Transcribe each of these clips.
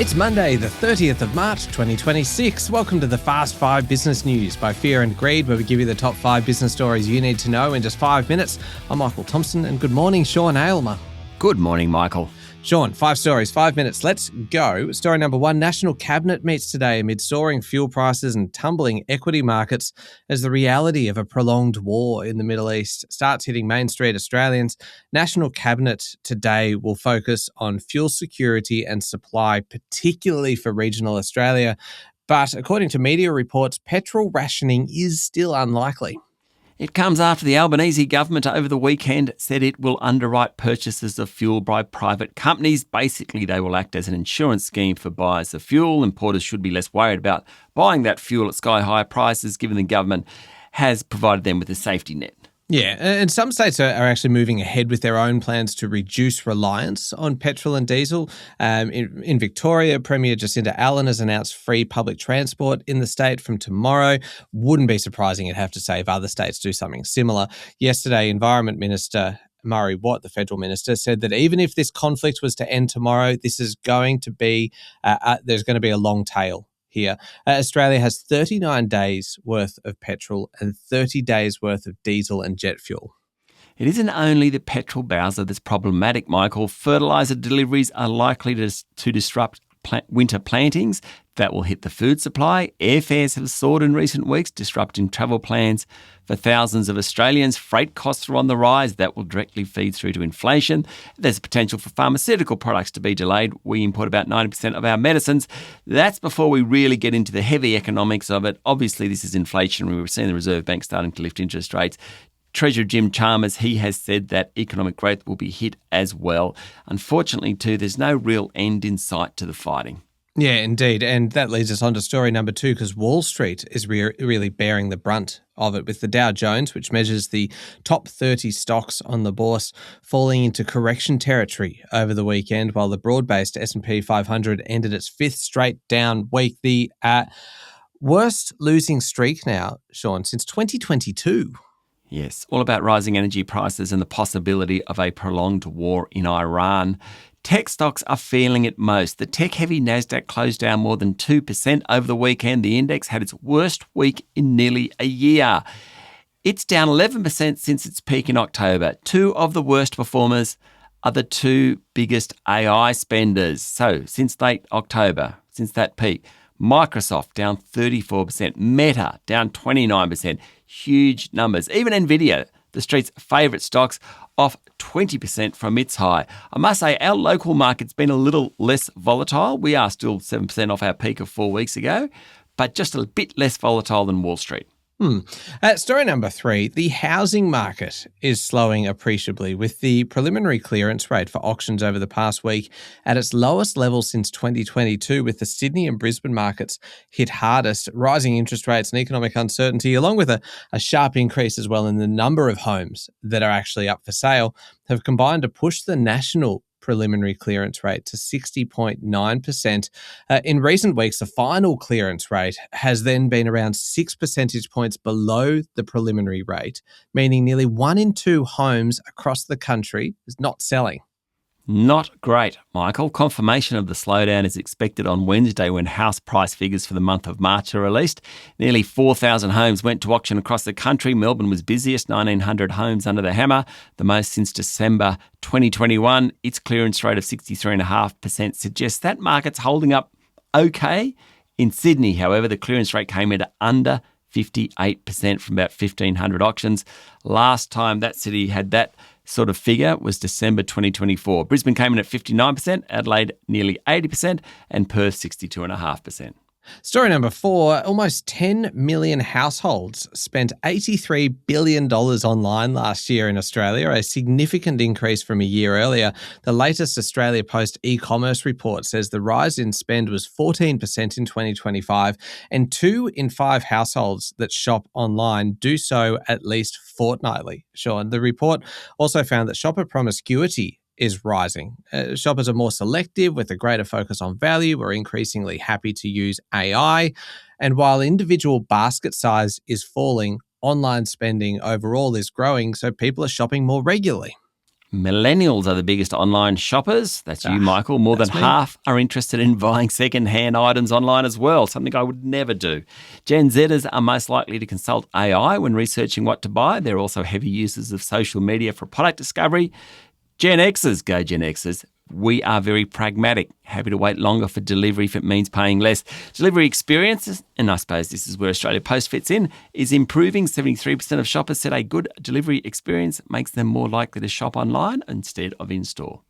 It's Monday, the 30th of March, 2026. Welcome to the Fast 5 Business News by Fear and Greed, where we give you the top 5 business stories you need to know in just 5 minutes. I'm Michael Thompson, and good morning, Sean Aylmer. Good morning, Michael. Sean, 5 stories, 5 minutes. Let's go. Story number 1, National Cabinet meets today amid soaring fuel prices and tumbling equity markets as the reality of a prolonged war in the Middle East starts hitting Main Street Australians. National Cabinet today will focus on fuel security and supply, particularly for regional Australia. But according to media reports, petrol rationing is still unlikely. It comes after the Albanese government over the weekend said it will underwrite purchases of fuel by private companies. Basically, they will act as an insurance scheme for buyers of fuel. Importers should be less worried about buying that fuel at sky-high prices, given the government has provided them with a safety net. Yeah, and some states are actually moving ahead with their own plans to reduce reliance on petrol and diesel. In Victoria, Premier Jacinta Allen has announced free public transport in the state from tomorrow. Wouldn't be surprising, I'd have to say, if other states do something similar. Yesterday, Environment Minister Murray Watt, the federal minister, said that even if this conflict was to end tomorrow, this is going to be there's going to be a long tail here. Australia has 39 days worth of petrol and 30 days worth of diesel and jet fuel. It isn't only the petrol bowser that's problematic, Michael. Fertiliser deliveries are likely to disrupt winter plantings. That will hit the food supply. Airfares have soared in recent weeks, disrupting travel plans for thousands of Australians. Freight costs are on the rise. That will directly feed through to inflation. There's a potential for pharmaceutical products to be delayed. We import about 90% of our medicines. That's before we really get into the heavy economics of it. Obviously, this is inflationary. We've seen the Reserve Bank starting to lift interest rates. Treasurer Jim Chalmers, he has said that economic growth will be hit as well. Unfortunately, too, there's no real end in sight to the fighting. Yeah, indeed. And that leads us on to story number 2, because Wall Street is really bearing the brunt of it, with the Dow Jones, which measures the top 30 stocks on the bourse, falling into correction territory over the weekend, while the broad-based S&P 500 ended its 5th straight down week. The worst losing streak now, Sean, since 2022. Yes, all about rising energy prices and the possibility of a prolonged war in Iran. Tech stocks are feeling it most. The tech-heavy Nasdaq closed down more than 2% over the weekend. The index had its worst week in nearly a year. It's down 11% since its peak in October. 2 of the worst performers are the 2 biggest AI spenders. So, since late October, since that peak, Microsoft down 34%, Meta down 29%, huge numbers. Even Nvidia, the street's favourite stocks, off 20% from its high. I must say, our local market's been a little less volatile. We are still 7% off our peak of 4 weeks ago, but just a bit less volatile than Wall Street. Story number 3, the housing market is slowing appreciably, with the preliminary clearance rate for auctions over the past week at its lowest level since 2022, with the Sydney and Brisbane markets hit hardest. Rising interest rates and economic uncertainty, along with a sharp increase as well in the number of homes that are actually up for sale, have combined to push the national preliminary clearance rate to 60.9%. In recent weeks, the final clearance rate has then been around 6 percentage points below the preliminary rate, meaning nearly 1 in 2 homes across the country is not selling. Not great, Michael. Confirmation of the slowdown is expected on Wednesday when house price figures for the month of March are released. Nearly 4,000 homes went to auction across the country. Melbourne was busiest, 1,900 homes under the hammer, the most since December 2021. Its clearance rate of 63.5% suggests that market's holding up okay. In Sydney, however, the clearance rate came in at under 58% from about 1,500 auctions. Last time that city had that sort of figure was December 2024. Brisbane came in at 59%, Adelaide nearly 80%, and Perth 62.5%. Story number 4, almost 10 million households spent $83 billion online last year in Australia, a significant increase from a year earlier. The latest Australia Post e-commerce report says the rise in spend was 14% in 2025, and 2 in 5 households that shop online do so at least fortnightly. Sean, the report also found that shopper promiscuity is rising. Shoppers are more selective with a greater focus on value. We're increasingly happy to use AI. And while individual basket size is falling, online spending overall is growing, so people are shopping more regularly. Millennials are the biggest online shoppers. That's you, Michael. More than half are interested in buying second-hand items online as well, something I would never do. Gen Zers are most likely to consult AI when researching what to buy. They're also heavy users of social media for product discovery. Gen Xers, go Gen Xers. We are very pragmatic, happy to wait longer for delivery if it means paying less. Delivery experiences, and I suppose this is where Australia Post fits in, is improving. 73% of shoppers said a good delivery experience makes them more likely to shop online instead of in-store.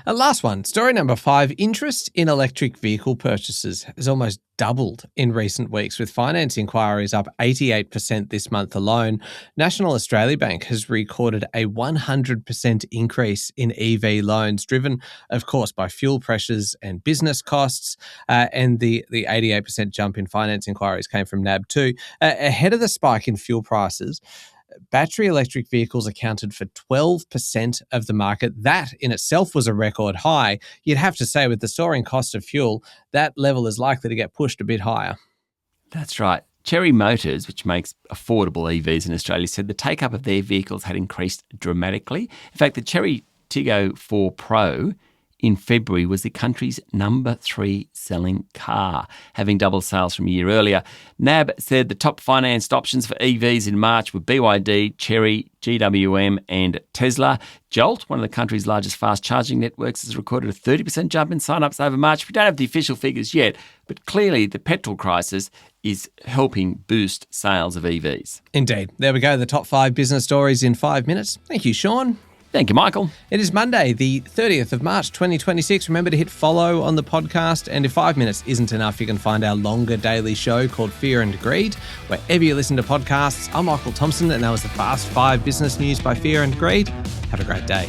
Last one, story number 5, interest in electric vehicle purchases has almost doubled in recent weeks, with finance inquiries up 88% this month alone. National Australia Bank has recorded a 100% increase in EV loans, driven, of course, by fuel pressures and business costs, and the 88% jump in finance inquiries came from NAB too. Ahead of the spike in fuel prices, battery electric vehicles accounted for 12% of the market. That in itself was a record high. You'd have to say with the soaring cost of fuel, that level is likely to get pushed a bit higher. That's right. Cherry Motors, which makes affordable EVs in Australia, said the take-up of their vehicles had increased dramatically. In fact, the Cherry Tiggo 4 Pro in February was the country's number 3 selling car, having doubled sales from a year earlier. NAB said the top financed options for EVs in March were BYD, Chery, GWM and Tesla. Jolt, one of the country's largest fast charging networks, has recorded a 30% jump in sign-ups over March. We don't have the official figures yet, but clearly the petrol crisis is helping boost sales of EVs. Indeed. There we go, the top 5 business stories in 5 minutes. Thank you, Sean. Thank you, Michael. It is Monday, the 30th of March, 2026. Remember to hit follow on the podcast. And if 5 minutes isn't enough, you can find our longer daily show called Fear and Greed, wherever you listen to podcasts. I'm Michael Thompson, and that was the Fast 5 Business News by Fear and Greed. Have a great day.